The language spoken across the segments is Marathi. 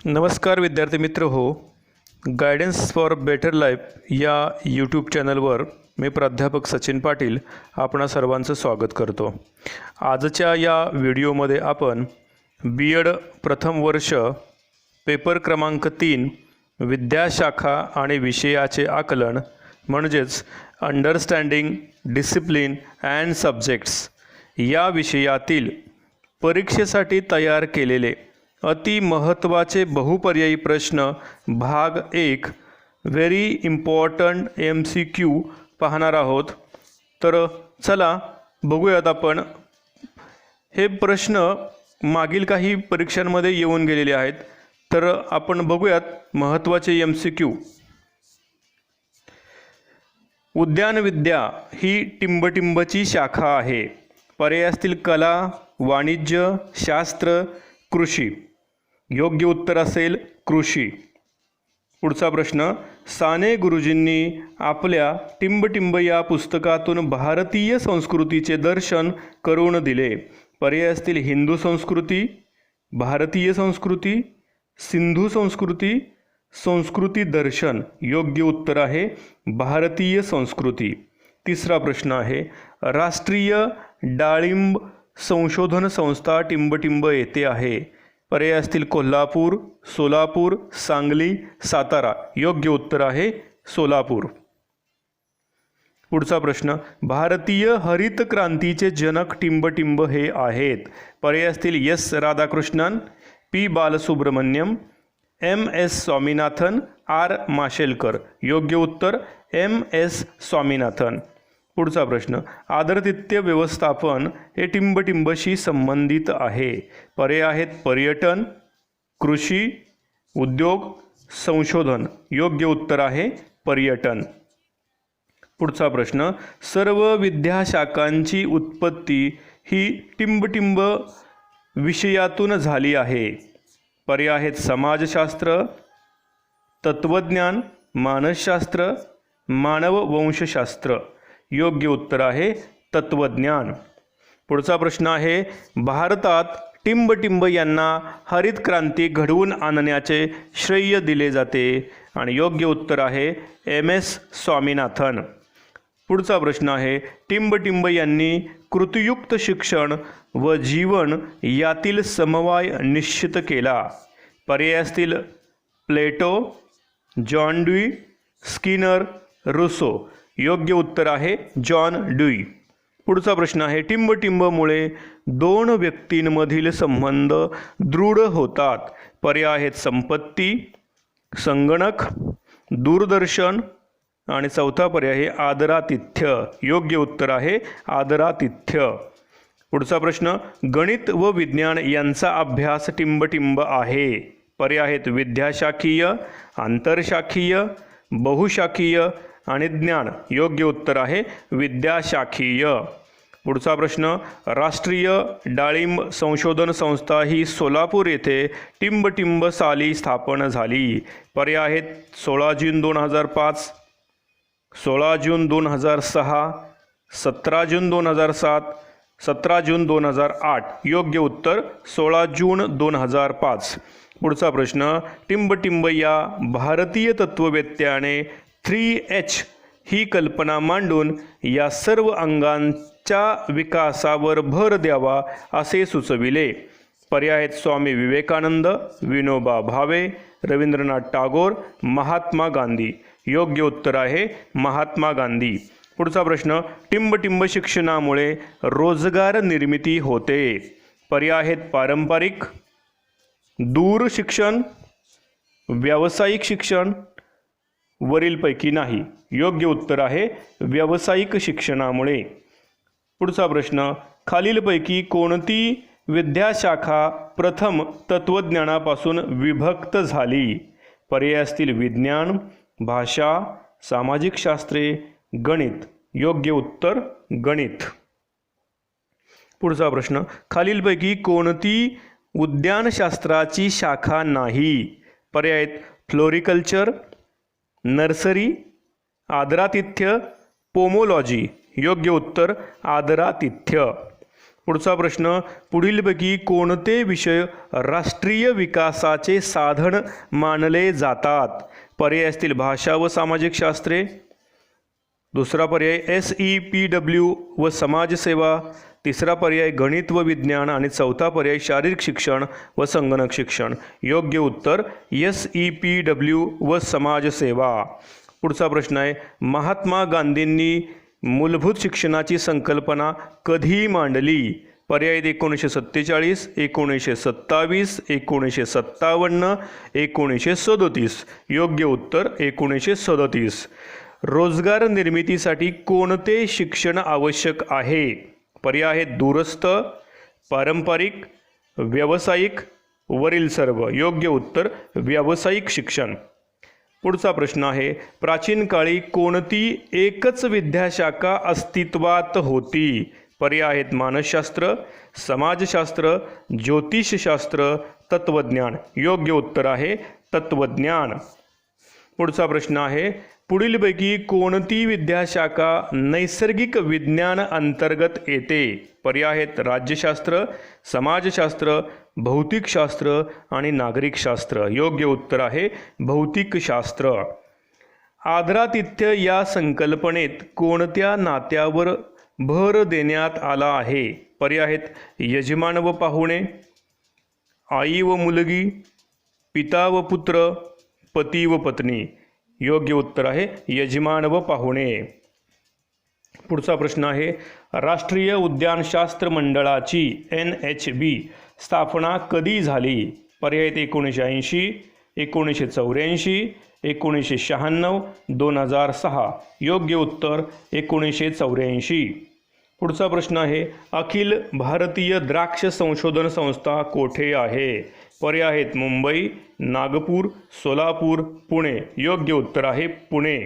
नमस्कार विद्यार्थी मित्र हो. गायडन्स फॉर बेटर लाईफ या यूट्यूब चॅनलवर मी प्राध्यापक सचिन पाटील आपणा सर्वांचं स्वागत करतो. आजच्या या व्हिडिओमध्ये आपण B.Ed प्रथम वर्ष पेपर क्रमांक 3 विद्याशाखा आणि विषयाचे आकलन म्हणजेच अंडरस्टँडिंग डिसिप्लिन अँड सब्जेक्ट्स या विषयातील परीक्षेसाठी तयार केलेले अति महत्त्वाचे बहुपर्यायी प्रश्न भाग 1 व्हेरी इम्पॉर्टंट MCQ पाहणार आहोत. तर चला बघूयात आपण. हे प्रश्न मागील काही परीक्षांमध्ये येऊन गेलेले आहेत, तर आपण बघूयात महत्त्वाचे MCQ. उद्यानविद्या ही टिंबटिंबची शाखा आहे. पर्याय असतील कला, वाणिज्य, शास्त्र, कृषी. योग्य उत्तर असेल कृषी. पुढचा प्रश्न. साने गुरुजींनी आपल्या टिंबटिंब या पुस्तकातून भारतीय संस्कृतीचे दर्शन करून दिले. पर्याय असतील हिंदू संस्कृती, भारतीय संस्कृती, सिंधू संस्कृती, संस्कृती दर्शन. योग्य उत्तर आहे भारतीय संस्कृती. तिसरा प्रश्न आहे. राष्ट्रीय डाळिंब संशोधन संस्था टिंबटिंब येथे आहे. पर्याय असतील कोल्हापूर, सोलापूर, सांगली, सातारा. योग्य उत्तर आहे सोलापूर. पुढचा प्रश्न. भारतीय हरित क्रांतीचे जनक टिंबटिंब हे आहेत. पर्याय असतील S. Radhakrishnan, P. Balasubramaniam, M.S. Swaminathan, R. Mashelkar. योग्य उत्तर M.S. स्वामीनाथन. पुढचा प्रश्न. आदरातिथ्य व्यवस्थापन हे टिंबटिंबशी संबंधित आहे. पर्याय आहेत पर्यटन, कृषी, उद्योग, संशोधन. योग्य उत्तर आहे पर्यटन. पुढचा प्रश्न. सर्व विद्याशाखांची उत्पत्ती ही टिंबटिंब विषयातून झाली आहे. पर्याय आहेत समाजशास्त्र, तत्त्वज्ञान, मानसशास्त्र, मानववंशशास्त्र. योग्य उत्तर आहे तत्त्वज्ञान. पुढचा प्रश्न आहे. भारतात टिंबटिंब यांना हरित क्रांती घडवून आणण्याचे श्रेय दिले जाते. आणि योग्य उत्तर आहे M.S. स्वामीनाथन. पुढचा प्रश्न आहे. टिंबटिंब यांनी कृतीयुक्त शिक्षण व जीवन यातील समवाय निश्चित केला. पर्याय असतील प्लेटो, जॉन ड्यूई, स्किनर, रुसो. योग्य उत्तर आहे जॉन ड्यूई. पुढचा प्रश्न आहे. टिंबटिंबमुळे दोन व्यक्तींमधील संबंध दृढ होतात. पर्याय आहेत संपत्ती, संगणक, दूरदर्शन आणि चौथा पर्याय आहे आदरातिथ्य. योग्य उत्तर आहे आदरातिथ्य. पुढचा प्रश्न. गणित व विज्ञान यांचा अभ्यास टिंबटिंब आहे. पर्याय आहेत विद्याशाखीय, आंतरशाखीय, बहुशाखीय आणि ज्ञान. योग्य उत्तर आहे विद्याशाखीय. पुढचा प्रश्न. राष्ट्रीय डाळिंब संशोधन संस्था ही सोलापूर येथे टिंबटिंब साली स्थापन झाली. पर्याय आहेत 16 जून 2005, 16 जून 2006, 17 जून 2007, 17 जून 2008. योग्य उत्तर 16 जून 2005. पुढचा प्रश्न. टिंबटिंब या भारतीय तत्त्ववेत्त्याने 3H ही कल्पना मांडून या सर्व अंगांच्या विकासावर भर द्यावा असे सुचविले. पर्याय आहेत स्वामी विवेकानंद, विनोबा भावे, रवींद्रनाथ टागोर, महात्मा गांधी. योग्य उत्तर आहे महात्मा गांधी. पुढचा प्रश्न. टिंबटिंब शिक्षणामुळे रोजगार निर्मिती होते. पर्याय आहेत पारंपरिक, दूर शिक्षण, व्यावसायिक शिक्षण, वरीलपैकी नाही. योग्य उत्तर आहे व्यावसायिक शिक्षणामुळे. पुढचा प्रश्न. खालीलपैकी कोणती विद्याशाखा प्रथम तत्त्वज्ञानापासून विभक्त झाली. पर्याय असतील विज्ञान, भाषा, सामाजिक शास्त्रे, गणित. योग्य उत्तर गणित. पुढचा प्रश्न. खालीलपैकी कोणती उद्यानशास्त्राची शाखा नाही. पर्याय आहेत फ्लोरिकल्चर, नर्सरी, आदरातिथ्य, पोमोलॉजी. योग्य उत्तर आदरातिथ्य. पुढचा प्रश्न, पुढीलपैकी कोणते विषय राष्ट्रीय विकासाचे साधन मानले जातात? पर्याय असतील भाषा व सामाजिक शास्त्रे, दुसरा पर्याय SEPW व समाजसेवा, तिसरा पर्याय गणित व विज्ञान आणि चौथा पर्याय शारीरिक शिक्षण व संगणक शिक्षण. योग्य उत्तर SEPW व समाजसेवा. पुढचा प्रश्न आहे, महात्मा गांधींनी मूलभूत शिक्षणाची संकल्पना कधी मांडली? पर्याय 1947, 1927, 1957, 1937. योग्य उत्तर 1937. रोजगार निर्मितीसाठी कोणते शिक्षण आवश्यक आहे? पर्याय आहेत दूरस्थ, पारंपरिक, व्यावसायिक, वरील सर्व. योग्य उत्तर व्यावसायिक शिक्षण. पुढचा प्रश्न आहे, प्राचीन काळी कोणती एकच विद्याशाखा अस्तित्वात होती? पर्याय आहेत मानसशास्त्र, समाजशास्त्र, ज्योतिषशास्त्र, तत्वज्ञान. योग्य उत्तर आहे तत्वज्ञान. पुढचा प्रश्न आहे, पुढीलपैकी कोणती विद्याशाखा नैसर्गिक विज्ञान अंतर्गत येते? पर्याय आहेत राज्यशास्त्र, समाजशास्त्र, भौतिकशास्त्र आणि नागरिकशास्त्र. योग्य उत्तर आहे भौतिकशास्त्र. आदरातिथ्य या संकल्पनेत कोणत्या नात्यावर भर देण्यात आला आहे? पर्याय आहेत यजमान व पाहुणे, आई व मुलगी, पिता व पुत्र, पती व पत्नी. योग्य उत्तर आहे यजमान व पाहुणे. पुढचा प्रश्न आहे, राष्ट्रीय उद्यानशास्त्र मंडळाची NHB स्थापना कधी झाली? पर्याय 1980, 1984, 1996, 2006. योग्य उत्तर 1984. पुढचा प्रश्न आहे, अखिल भारतीय द्राक्ष संशोधन संस्था कोठे आहे? पर्याय आहेत मुंबई, नागपूर, सोलापूर, पुणे. योग्य उत्तर आहे पुणे.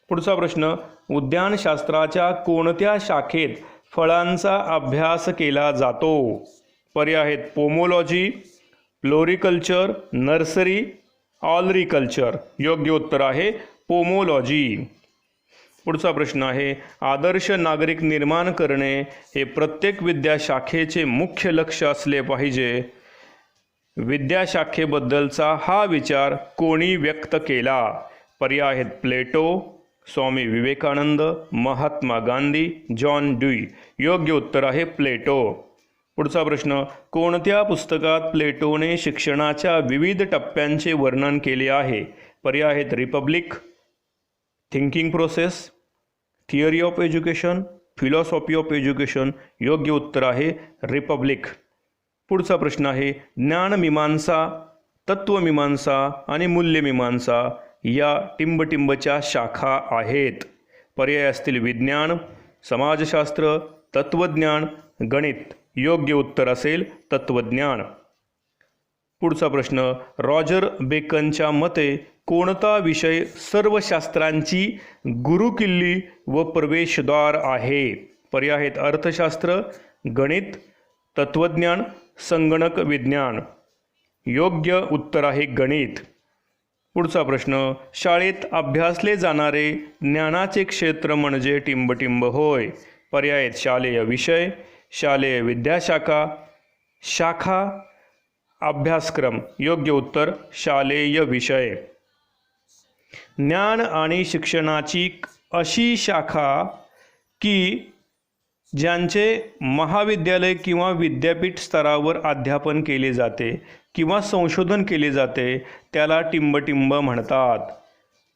पुढचा प्रश्न, उद्यानशास्त्राच्या कोणत्या शाखेत फळांचा अभ्यास केला जातो? पर्याय आहेत पोमोलॉजी, फ्लोरिकल्चर, नर्सरी, ऑलरिकल्चर. योग्य उत्तर आहे पोमोलॉजी. पुढचा प्रश्न आहे, आदर्श नागरिक निर्माण करणे हे प्रत्येक विद्याशाखेचे मुख्य लक्ष असले पाहिजे. विद्याशाखेबद्दलचा हा विचार कोणी व्यक्त केला? पर्याय आहेत प्लेटो, स्वामी विवेकानंद, महात्मा गांधी, जॉन ड्यूई. योग्य उत्तर आहे प्लेटो. पुढचा प्रश्न, कोणत्या पुस्तकात प्लेटोने शिक्षणाच्या विविध टप्प्यांचे वर्णन केले आहे? पर्याय आहेत Republic, thinking process, theory of education, philosophy of education. योग्य उत्तर आहे रिपब्लिक. पुढचा प्रश्न आहे, ज्ञानमीमांसा, तत्वमीमांसा आणि मूल्यमीमांसा या टिंबटिंबच्या शाखा आहेत. पर्याय असतील विज्ञान, समाजशास्त्र, तत्वज्ञान, गणित. योग्य उत्तर असेल तत्वज्ञान. पुढचा प्रश्न, रॉजर बेकनच्या मते कोणता विषय सर्व शास्त्रांची गुरुकिल्ली व प्रवेशद्वार आहे? पर्याय आहेत अर्थशास्त्र, गणित, तत्वज्ञान, संगणक विज्ञान. योग्य उत्तर आहे गणित. पुढचा प्रश्न, शाळेत अभ्यासले जाणारे ज्ञानाचे क्षेत्र म्हणजे टिंबटिंब होय. पर्याय आहेत शालेय विषय, शालेय विद्याशाखा, शाखा, अभ्यासक्रम. योग्य उत्तर शालेय विषय. ज्ञान आणि शिक्षणाची अशी शाखा की ज्यांचे महाविद्यालय किंवा विद्यापीठ स्तरावर अध्यापन केले जाते किंवा संशोधन केले जाते त्याला टिंबटिंब म्हणतात.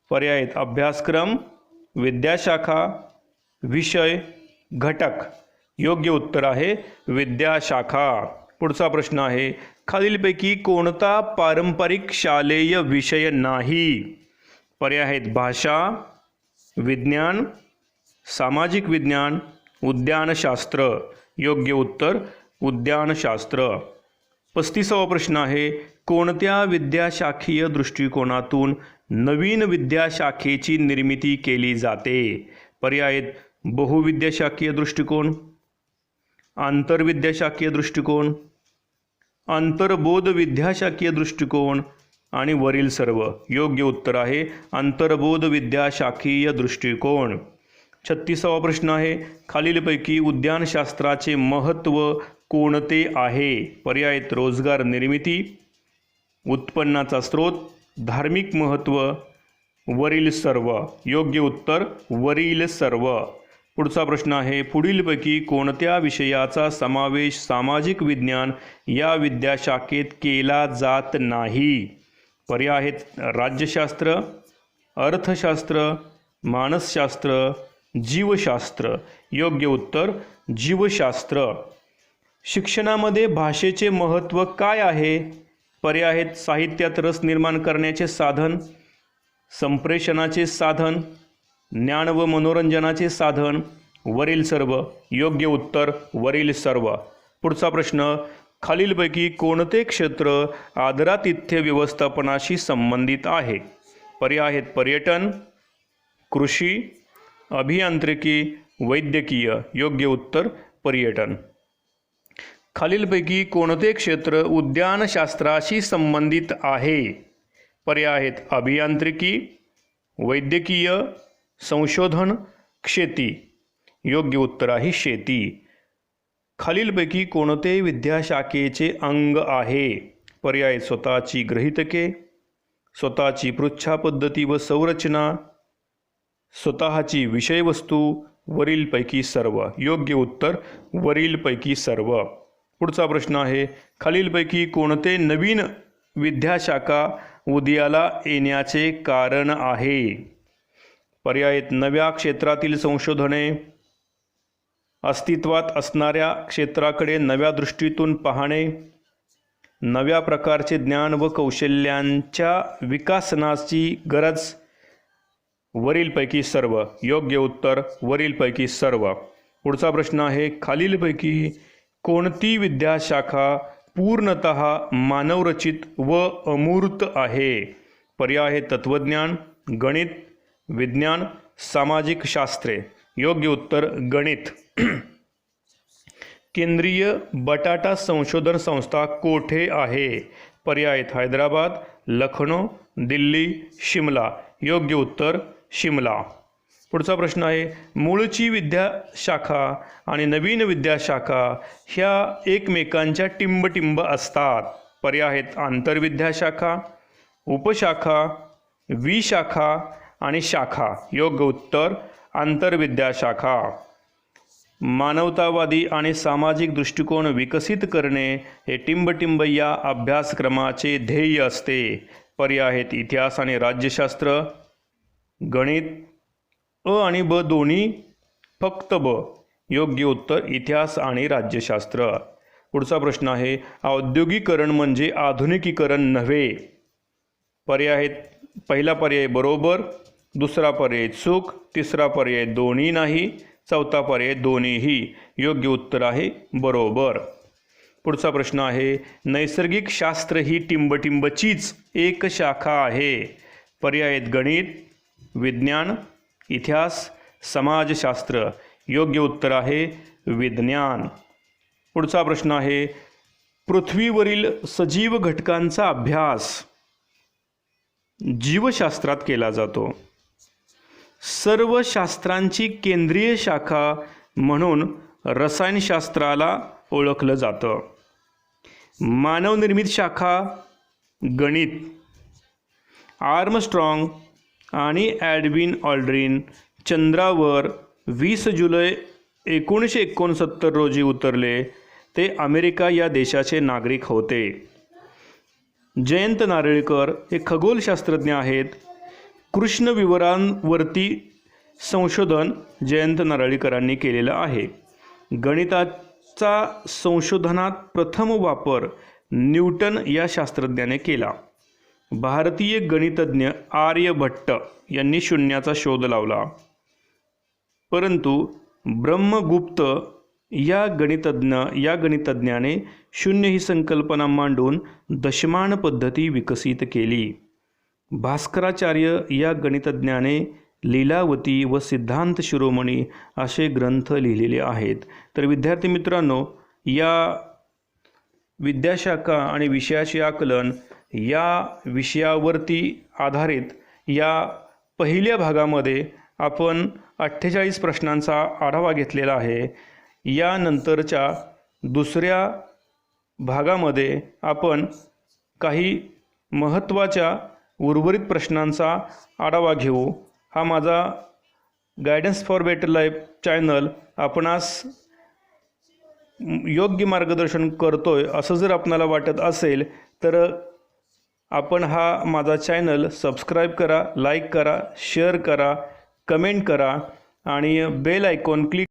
पर्याय आहेत अभ्यासक्रम, विद्याशाखा, विषय, घटक. योग्य उत्तर आहे विद्याशाखा. पुढचा प्रश्न आहे, खालीलपैकी कोणता पारंपरिक शालेय विषय नाही? पर्याय आहेत भाषा, विज्ञान, सामाजिक विज्ञान, उद्यानशास्त्र. योग्य उत्तर उद्यानशास्त्र. 35वा प्रश्न आहे, कोणत्या विद्याशाखीय दृष्टिकोनातून नवीन विद्याशाखेची निर्मिती केली जाते? पर्याय आहेत बहुविद्याशाखीय दृष्टिकोन, आंतरविद्याशाखीय दृष्टिकोन, अंतर्बोध विद्याशाखीय दृष्टिकोन आणि वरील सर्व. योग्य उत्तर आहे अंतर्बोध विद्याशाखीय दृष्टिकोन. 36वा प्रश्न आहे, खालीलपैकी उद्यानशास्त्राचे महत्त्व कोणते आहे? पर्याय आहेत रोजगार निर्मिती, उत्पन्नाचा स्रोत, धार्मिक महत्त्व, वरील सर्व. योग्य उत्तर वरील सर्व. पुढचा प्रश्न आहे, पुढीलपैकी कोणत्या विषयाचा समावेश सामाजिक विज्ञान या विद्याशाखेत केला जात नाही? पर्याय आहेत राज्यशास्त्र, अर्थशास्त्र, मानसशास्त्र, जीवशास्त्र. योग्य उत्तर जीवशास्त्र. शिक्षणामध्ये भाषेचे महत्त्व काय आहे? पर्याय आहेत साहित्यात रस निर्माण करण्याचे साधन, संप्रेषणाचे साधन, ज्ञान व मनोरंजनाचे साधन, वरील सर्व. योग्य उत्तर वरील सर्व. पुढचा प्रश्न, खालीलपैकी कोणते क्षेत्र आदरातिथ्य व्यवस्थापनाशी संबंधित आहे? पर्याय आहेत पर्यटन, कृषी, अभियांत्रिकी, वैद्यकीय. योग्य उत्तर पर्यटन. खालीलपैकी कोणते क्षेत्र उद्यानशास्त्राशी संबंधित आहे? पर्याय आहेत अभियांत्रिकी, वैद्यकीय, संशोधन, शेती. योग्य उत्तर आहे शेती. खालीलपैकी कोणते विद्याशाखेचे अंग आहे? पर्याय स्वतःची गृहीतके, स्वतःची पृच्छा पद्धती व संरचना, स्वतःची विषयवस्तू, वरीलपैकी सर्व. योग्य उत्तर वरीलपैकी सर्व. पुढचा प्रश्न आहे, खालीलपैकी कोणते नवीन विद्याशाखा उदयाला येण्याचे कारण आहे? पर्याय नव्या क्षेत्रातील संशोधने, अस्तित्वात असणाऱ्या क्षेत्राकडे नव्या दृष्टीतून पाहणे, नव्या प्रकारचे ज्ञान व कौशल्यांच्या विकासनाची गरज, वरीलपैकी सर्व. योग्य उत्तर वरीलपैकी सर्व. पुढचा प्रश्न आहे, खालीलपैकी कोणती विद्याशाखा पूर्णतः मानवरचित व अमूर्त आहे? पर्याय आहे तत्त्वज्ञान, गणित, विज्ञान, सामाजिक शास्त्रे. योग्य उत्तर गणित. केंद्रीय बटाटा संशोधन संस्था कोठे आहे? पर्याय आहेत हैदराबाद, लखनौ, दिल्ली, शिमला. योग्य उत्तर शिमला. पुढचा प्रश्न आहे, मूळची विद्याशाखा आणि नवीन विद्याशाखा ह्या एकमेकांच्या टिंबटिंब असतात. पर्याय आहेत आंतरविद्याशाखा, उपशाखा, विशाखा आणि शाखा. योग्य उत्तर आंतरविद्याशाखा. मानवतावादी आणि सामाजिक दृष्टिकोन विकसित करणे हे टिंबटिंब या अभ्यासक्रमाचे ध्येय असते. पर्याय आहेत इतिहास आणि राज्यशास्त्र, गणित, अ आणि ब दोन्ही, फक्त ब. योग्य उत्तर इतिहास आणि राज्यशास्त्र. पुढचा प्रश्न आहे, औद्योगिकरण म्हणजे आधुनिकीकरण नव्हे. पर्याय आहेत पहिला पर्याय बरोबर, दुसरा पर्याय चूक, तिसरा पर्याय दोन्ही नाही, चौथा पर्याय दोन्हीही. योग्य उत्तर आहे बरोबर. पुढचा प्रश्न आहे, नैसर्गिक शास्त्र ही टिंबटिंबचीच एक शाखा आहे. पर्याय आहेत गणित, विज्ञान, इतिहास, समाजशास्त्र. योग्य उत्तर आहे विज्ञान. पुढचा प्रश्न आहे, पृथ्वीवरील सजीव घटकांचा अभ्यास जीवशास्त्रात केला जातो. सर्व शास्त्रांची केंद्रीय शाखा म्हणून रसायनशास्त्राला ओळखलं जातं. मानवनिर्मित शाखा गणित. आर्मस्ट्रॉंग आणि एडविन ऑल्ड्रिन चंद्रावर 20 जुलै 1969 रोजी उतरले. ते अमेरिका या देशाचे नागरिक होते. जयंत नारळीकर हे खगोलशास्त्रज्ञ आहेत. कृष्ण विवरांवरती संशोधन जयंत नारळीकरांनी केलेलं आहे. गणिताचा संशोधनात प्रथम वापर न्यूटन या शास्त्रज्ञाने केला. भारतीय गणितज्ञ आर्यभट्ट यांनी शून्याचा शोध लावला. परंतु ब्रह्मगुप्त या गणितज्ञाने शून्य ही संकल्पना मांडून दशमान पद्धती विकसित केली. भास्कराचार्य या गणितज्ञाने लीलावती व सिद्धांत शिरोमणी असे ग्रंथ लिहिलेले आहेत. तर विद्यार्थी मित्रांनो, या विद्याशाखा आणि विषयाचे आकलन या विषयावरती आधारित या पहिल्या भागामध्ये आपण 48 प्रश्नांचा आढावा घेतलेला आहे. यानंतरच्या दुसऱ्या भागामध्ये आपण काही महत्त्वाच्या उर्वरित प्रश्नांचा आढावा घेऊ. हा माझा guidance for better life channel आपणास योग्य मार्गदर्शन करतोय असं जर आपणाला वाटत असेल तर आपण हा माझा चॅनल सबस्क्राईब करा, लाईक करा, शेअर करा, कमेंट करा आणि बेल आयकॉन क्लिक